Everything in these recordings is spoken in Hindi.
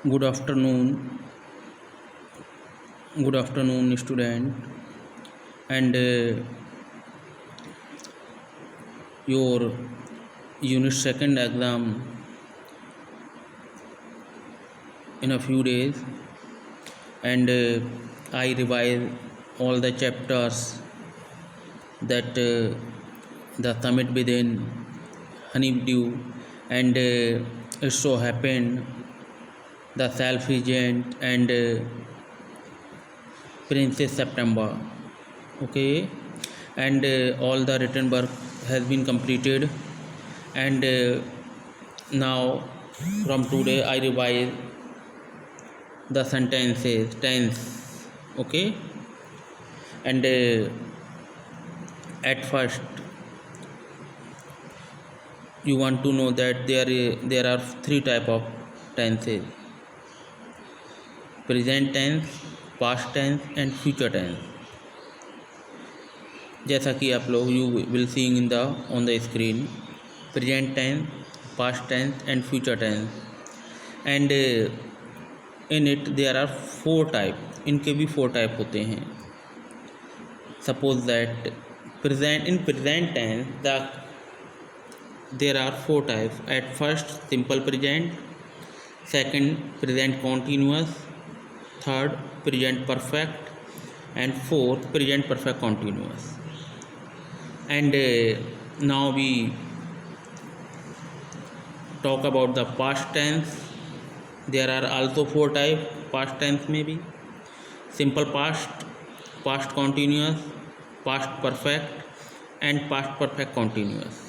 Good afternoon, student, and your unit second exam in a few days, and I revise all the chapters that the summit within honeydew, and it so happened the self regent and Princess September. Okay, and all the written work has been completed, and now from today I revise the sentences tense. Okay, and at first you want to know that there are three type of tenses: present tense, past tense and future tense. जैसा कि आप लोग you will seeing in the on the screen, present tense, past tense and future tense, and in it there are 4 type. इनके भी 4 टाइप होते हैं. Suppose that present tense there are 4 types. At first simple present, second present continuous, third present perfect and fourth present perfect continuous. And now we talk about the past tense. There are also 4 types. Past tense में भी simple past, past continuous, past perfect and past perfect continuous.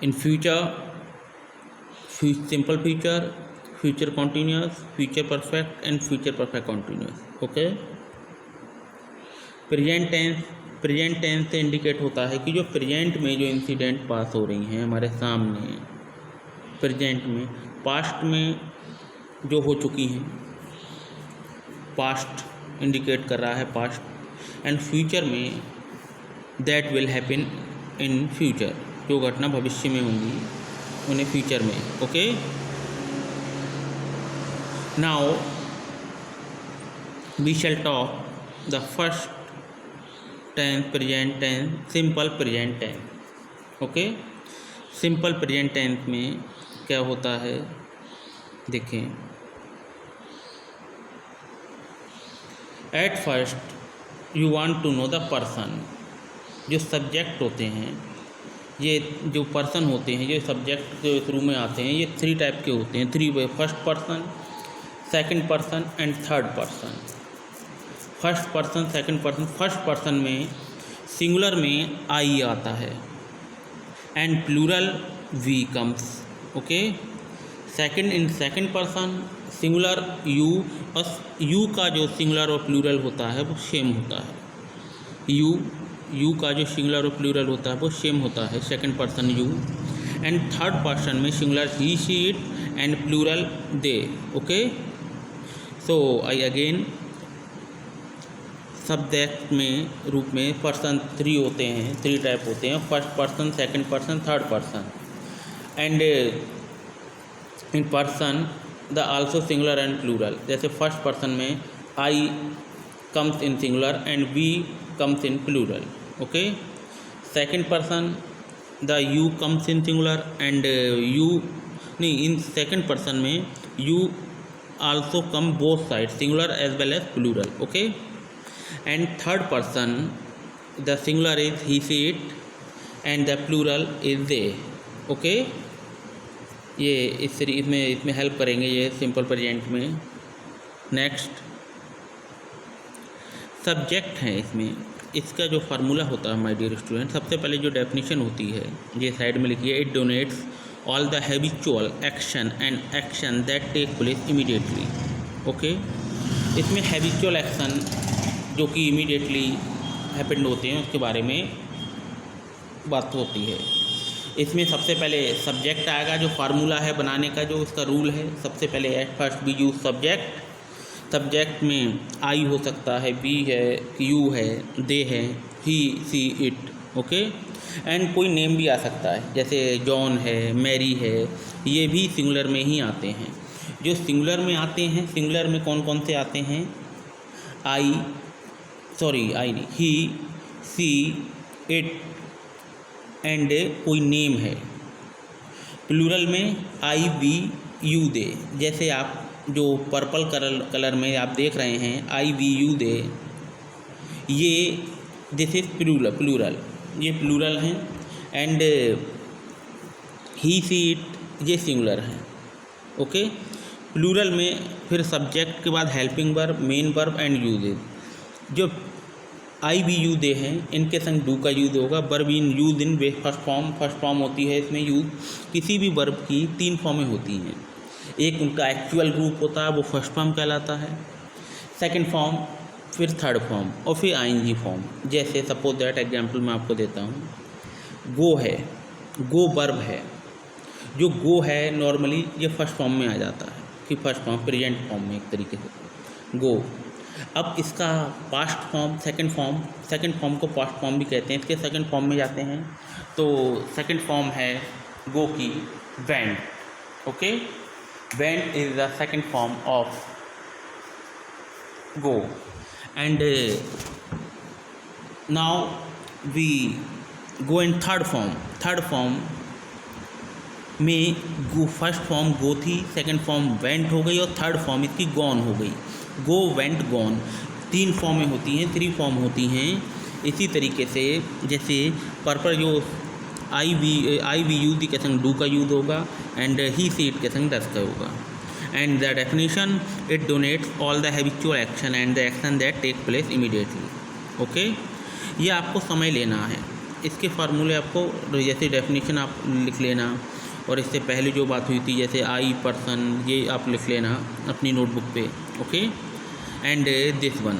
In future, simple future, future continuous, future perfect and future perfect continuous. Okay. Present tense से इंडिकेट होता है कि जो प्रेजेंट में जो इंसिडेंट पास हो रही हैं हमारे सामने, प्रेजेंट में, पास्ट में जो हो चुकी हैं, पास्ट इंडिकेट कर रहा है पास्ट, एंड फ्यूचर में that will happen in future, जो घटना भविष्य में होंगी उन्हें फ्यूचर में. Okay, now we shall talk the first tense, present tense, simple present tense. Okay, simple present tense में क्या होता है देखें. At first you want to know the person. जो सब्जेक्ट होते हैं, ये जो पर्सन होते हैं, जो सब्जेक्ट जो शुरू में आते हैं, ये 3 टाइप के होते हैं. 3 way, first person, second person and third person. First person, second person. First person में सिंगुलर में आई आता है and plural we comes. Okay, in second person singular you, और यू का जो सिंगुलर और प्लूरल होता है वो सेम होता है. यू का जो सिंगुलर और प्लूरल होता है वो सेम होता है, second person you. And third person में singular he, she, it and plural they. Okay, so I again subject में रूप में पर्सन 3 होते हैं, 3 टाइप होते हैं. First person, second person, third person. And in person the also singular and plural. जैसे फर्स्ट पर्सन में I comes in singular and we comes in plural. Okay, second person the you comes in singular and in second person में you also come both side, singular as well as plural. Okay, and third person the singular is he, she, it and the plural is they. Okay, ये इसमें हेल्प करेंगे ये सिंपल प्रेजेंट में. नेक्स्ट सब्जेक्ट है. इसमें इसका जो फार्मूला होता है माय डियर स्टूडेंट, सबसे पहले जो डेफिनेशन होती है ये साइड में लिखी है. It denotes all the habitual action and action that take place immediately. Okay, इसमें हैबिचुअल एक्शन जो कि इमीडिएटली हैपेंड होते हैं उसके बारे में बात होती है. इसमें सबसे पहले सब्जेक्ट आएगा. जो फार्मूला है बनाने का, जो इसका रूल है, सबसे पहले at first we use subject. Subject में आई हो सकता है, बी है, यू है, दे है, ही, सी, इट. ओके, एंड कोई नेम भी आ सकता है, जैसे जॉन है, मैरी है, ये भी सिंगुलर में ही आते हैं. जो सिंगुलर में आते हैं, सिंगुलर में कौन कौन से आते हैं? आई नहीं, ही, सी, इट एंड कोई नेम है। प्लूरल में आई, वी, यू, दे। जैसे आप जो पर्पल कलर में आप देख रहे हैं आई, वी, यू, दे, ये दिस इज प्लूरल, ये प्लूरल हैं। एंड ही, सी, इट ये सिंगुलर हैं। ओके, प्लूरल में फिर सब्जेक्ट के बाद helping verb, main verb and usages. जो आई, वी, यू, दे हैं इनके संग डू का यूज होगा। Verb in use in way first form होती है इसमें यूज। किसी भी वर्ब की 3 फॉर्में होती हैं। एक उनका एक्चुअल रूप होता है, वो फर्स्ट फॉर्म कहलाता है, सेकंड फॉर्म, फिर थर्ड फॉर्म और फिर आईएनजी फॉर्म। जैसे सपोज दैट एग्जांपल मैं आपको देता हूँ, गो है, गो वर्ब है। जो गो है नॉर्मली ये फर्स्ट फॉर्म में आ जाता है कि फर्स्ट फॉर्म प्रेजेंट फॉर्म में एक तरीके से गो। अब इसका पास्ट फॉर्म, सेकंड फॉर्म को पास्ट फॉर्म भी कहते हैं। इसके सेकंड फॉर्म में जाते हैं तो सेकंड फॉर्म है गो की went. Okay, went is the second form of go. And now we go in third form में गो, फर्स्ट फॉर्म गो थी, सेकंड फॉर्म वेंट हो गई और थर्ड फॉर्म इसकी गॉन हो गई। गो, वेंट, गॉन 3 फॉर्में होती हैं, 3 फॉर्म होती हैं। इसी तरीके से जैसे पर्पल जो आई, वी, यू दी के संग डू का यूज होगा एंड ही, सी, इट के संग डस का होगा। And the definition, it denotes all the habitual action and the action that take place immediately. Okay, ये आपको समय लेना है। इसके फार्मूले आपको जैसे डेफिनेशन आप लिख लेना और इससे पहले जो बात हुई थी जैसे आई, पर्सन, ये आप लिख लेना अपनी नोटबुक पे। Okay, and this one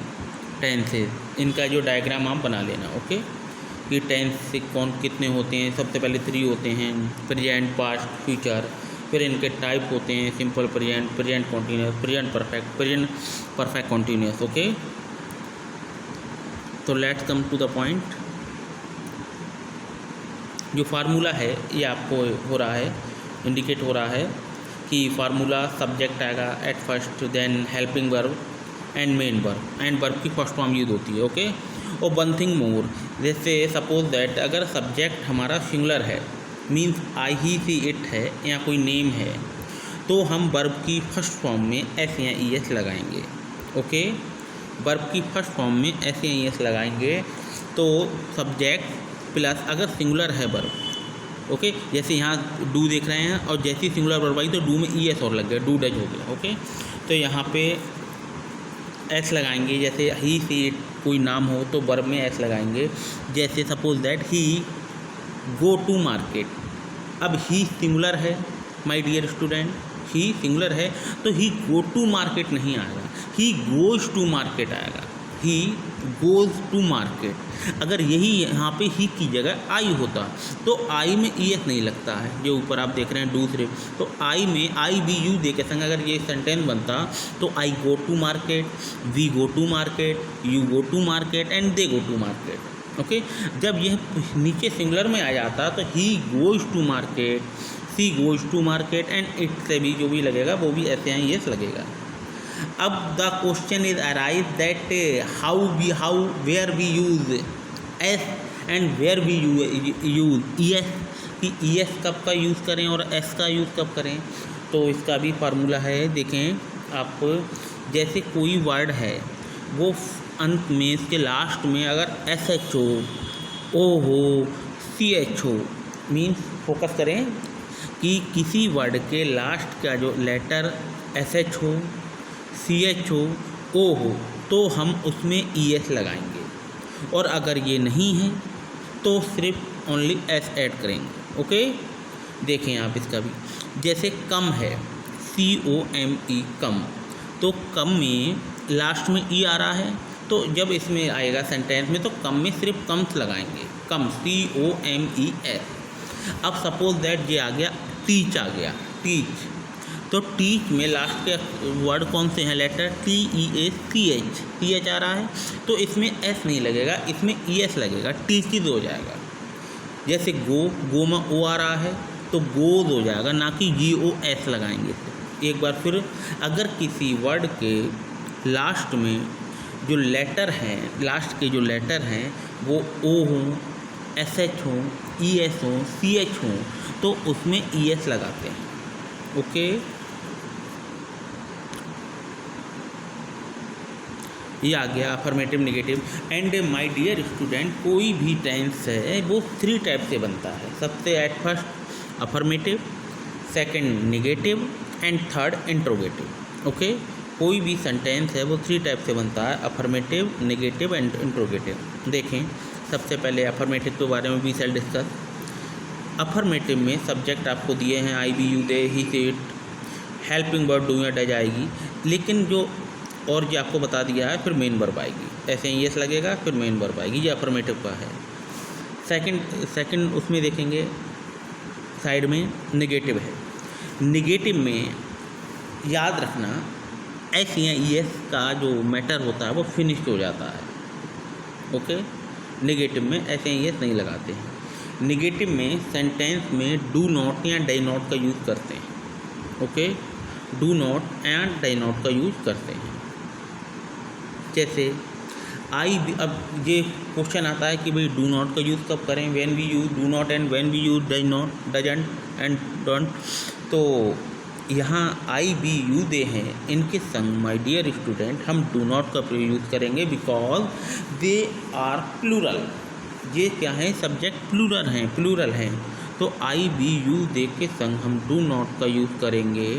tenses, इनका जो डायग्राम आप बना लेना। ओके, कि टेंस से कौन कितने होते हैं? सबसे पहले 3 होते हैं, प्रेजेंट, पास्ट, फ्यूचर। फिर इनके टाइप होते हैं simple present, present continuous, present perfect continuous. Okay, तो let's come to the point. जो फार्मूला है ये आपको हो रहा है, इंडिकेट हो रहा है कि फार्मूला सब्जेक्ट आएगा at first, then helping verb and main verb, and verb की फर्स्ट फॉर्म यूज होती है। ओके, और वन थिंग मोर, जैसे सपोज दैट अगर सब्जेक्ट हमारा सिंगुलर है, means I, he, she, it है या कोई नेम है, तो हम वर्ब की फर्स्ट फॉर्म में एस या ई एस लगाएंगे। ओके, वर्ब की फर्स्ट फॉर्म में एस या ई एस लगाएंगे तो सब्जेक्ट प्लस अगर सिंगुलर है वर्ब। ओके, जैसे यहाँ डू देख रहे हैं और जैसी सिंगुलर वर्ब आई तो डू में ई एस और लग गया, डू डज हो गया। ओके, तो यहाँ पे एस लगाएंगे। जैसे ही, सी, इट कोई नाम हो तो वर्ब में एस लगाएंगे। जैसे suppose that he go to market. अब ही सिंगुलर है my dear student, he singular है तो ही गो टू मार्केट नहीं आएगा, ही गोज टू मार्केट आएगा, ही गोज टू मार्केट। अगर यही यहाँ पे ही की जगह आई होता तो आई में ई एस नहीं लगता है, जो ऊपर आप देख रहे हैं दूसरे, तो आई में आई, वी, यू दे के संग अगर ये सेंटेंस बनता तो I go to market, we go to market, you go to market and they go to market. Okay, जब यह नीचे सिंगुलर में आ जाता तो he goes to market, she goes to market and it से भी जो भी लगेगा वो भी ऐसे ही यस लगेगा। अब the question is arise that how where we use s and where we use e s, कि ई एस कब का यूज़ करें और एस का यूज़ कब करें। तो इसका भी फार्मूला है, देखें आप। जैसे कोई वर्ड है वो अंत में इसके लास्ट में अगर एस एच हो, ओ हो, सी एच हो, मीन्स फोकस करें कि किसी वर्ड के लास्ट का जो लेटर एस एच हो, सी एच हो, ओ हो, तो हम उसमें ई एस लगाएंगे। और अगर ये नहीं है तो सिर्फ ओनली एस ऐड करेंगे। ओके, देखें आप इसका भी। जैसे कम है, सी ओ एम ई, कम, तो कम में लास्ट में ई आ रहा है तो जब इसमें आएगा सेंटेंस में तो कम में सिर्फ कम्स लगाएंगे, कम, सी ओ एम ई एस। अब सपोज दैट ये आ गया टीच, आ गया टीच, तो टीच में लास्ट के वर्ड कौन से हैं लेटर, टी ई ए सी एच, टी एच आ रहा है तो इसमें एस नहीं लगेगा, इसमें ई एस लगेगा, टीचीज हो जाएगा। जैसे गो, गो में ओ आ रहा है तो गोज हो जाएगा, ना कि जी ओ एस लगाएंगे। एक बार फिर, अगर किसी वर्ड के लास्ट में जो लेटर हैं, लास्ट के जो लेटर हैं वो ओ हों, एस एच हो, ई एस हो, सी एच हो, तो उसमें ई एस लगाते हैं। ओके, ये आ गया affirmative negative. And my dear student, कोई भी टेंस है वो 3 टाइप से बनता है। सबसे at first affirmative, second negative and third interrogative. Okay, कोई भी सेंटेंस है वो 3 टाइप से बनता है, अफर्मेटिव, नेगेटिव एंड इंट्रोगेटिव। देखें, सबसे पहले अफर्मेटिव के बारे में भी सेल डिस्कस। अफर्मेटिव में सब्जेक्ट आपको दिए हैं आई, बी, यू, दे, ही, से, इट, हेल्पिंग वर्ब डू या डज आएगी, लेकिन जो और जो आपको बता दिया है फिर मेन वर्ब आएगी। ऐसे ही यस लगेगा फिर मेन वर्ब आएगी, ये अफर्मेटिव का है। सेकंड उसमें देखेंगे साइड में नेगेटिव है। नेगेटिव में याद रखना एस या ई एस का जो मैटर होता है वो फिनिश हो जाता है। ओके, नेगेटिव में एस या ई एस नहीं लगाते हैं। नेगेटिव में सेंटेंस में डू नॉट या डे नॉट का यूज़ करते हैं। Okay, do not and day not का यूज़ करते हैं। जैसे आई, अब ये क्वेश्चन आता है कि भाई डू नॉट का यूज़ कब करें, when we use do not and when we use does not, doesn't and don't. तो यहाँ आई, बी, यू, दे हैं, इनके संग माय डियर स्टूडेंट हम डू नॉट का यूज़ करेंगे बिकॉज दे आर प्लूरल। ये क्या है, सब्जेक्ट प्लूरल हैं। तो आई, बी, यू, दे के संग हम डू नॉट का यूज़ करेंगे।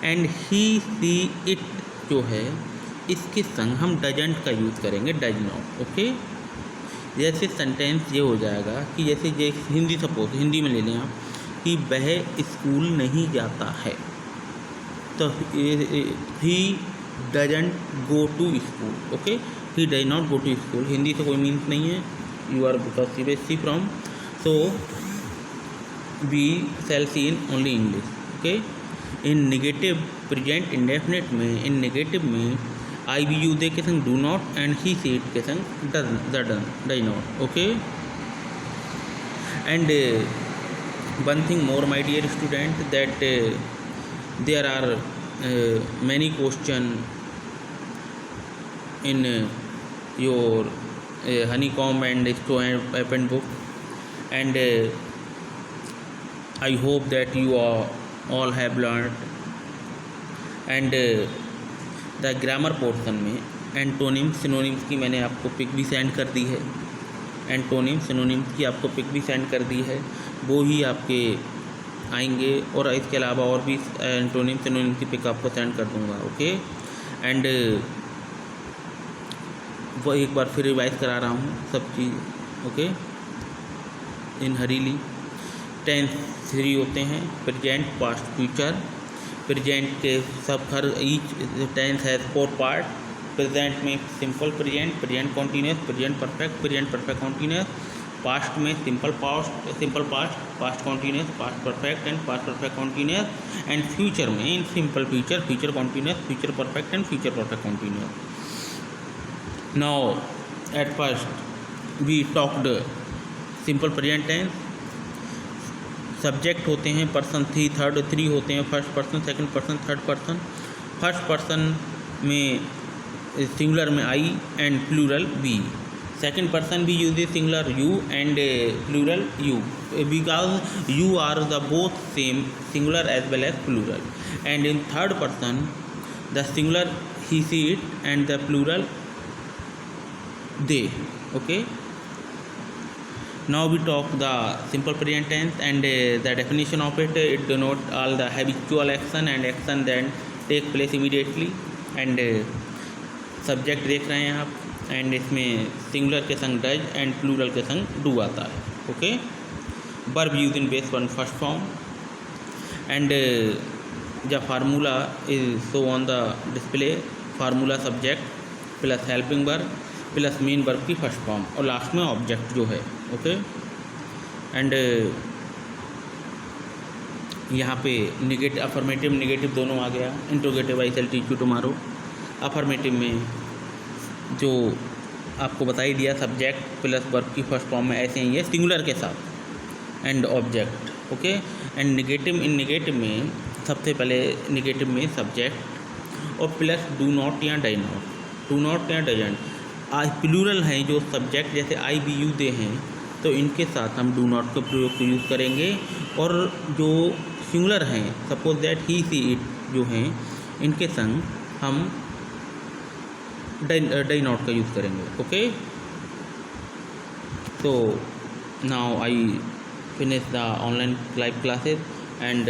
एंड ही, सी, इट जो है इसके संग हम डजंट का यूज़ करेंगे, डज नॉट। ओके, जैसे सेंटेंस ये हो जाएगा कि जैसे ये हिंदी, सपोज हिंदी में ले लें आप कि वह स्कूल नहीं जाता है, तो he doesn't go to school. Okay, he does not go to school, Hindi से कोई मीन्स नहीं है, you are because CBSE from, so we shall see in only English. Okay, in negative present indefinite में, इन नेगेटिव में आई, बी, यू, दे के संग do not and he, she, it के संग does not. Okay, and one thing more my dear student, that there are many question in your honeycomb and straw and pattern book, and I hope that you all have learned. and the grammar portion में एंटोनिम सिनोनिम्स की मैंने आपको पिक भी सेंड कर दी है, एंटोनिम सिनोनिम्स की आपको पिक भी सेंड कर दी है, वो ही आपके आएंगे। और इसके अलावा और भी एंटोनिम सिनोनिम की पिक आपको सेंड कर दूंगा। ओके, एंड वो एक बार फिर रिवाइज करा रहा हूँ सब चीज़। ओके, इन हरीली टेंस 3 होते हैं, प्रेजेंट, पास्ट, फ्यूचर। प्रेजेंट के सब हर each tense has 4 part. Present में simple present, present continuous, present perfect, present perfect continuous. Past में simple past, simple past, past continuous, past perfect and past perfect continuous. And future में in simple future, future continuous, future perfect and future perfect continuous. Now at first we talked simple present tense. Subject होते हैं पर्सन 3 होते हैं, first person, second person, third person. First person में सिंगुलर में I and plural we. Second person भी use singular you and plural you, because you are the both same, singular as well as plural. And in third person the singular he, she, it and the plural they. Okay, now we talk the simple present tense and the definition of it. It denote all the habitual action and action that take place immediately। and subject देख रहे हैं आप, एंड इसमें सिंगुलर के संग डज एंड प्लूरल के संग डू आता है। Okay, verb use in base one first form. And the formula is show on the display, formula subject plus helping verb plus main verb की फर्स्ट फॉर्म और लास्ट में ऑब्जेक्ट जो है। ओके, एंड यहाँ पे नेगेटिव, अफर्मेटिव नेगेटिव दोनों आ गया। Interrogative I shall teach you tomorrow. Affirmative में जो आपको बता ही दिया, सब्जेक्ट प्लस वर्ब की फर्स्ट फॉर्म में ऐसे ही है सिंगुलर के साथ and object. Okay, and negative, in negative में सबसे पहले निगेटिव में सब्जेक्ट और प्लस डू नॉट या डज नॉट, डू नॉट या डजंट। आज प्लूरल हैं जो सब्जेक्ट जैसे आई बी यू दे हैं तो इनके साथ हम डू नॉट का प्रयोग को यूज़ करेंगे, और जो सिंगुलर हैं suppose that he she it जो हैं इनके संग हम डज नॉट का यूज़ करेंगे। ओके, तो now I finish the online live classes and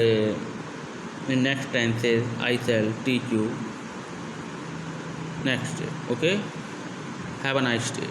in next tenses I shall teach you next day. Okay, have a nice day.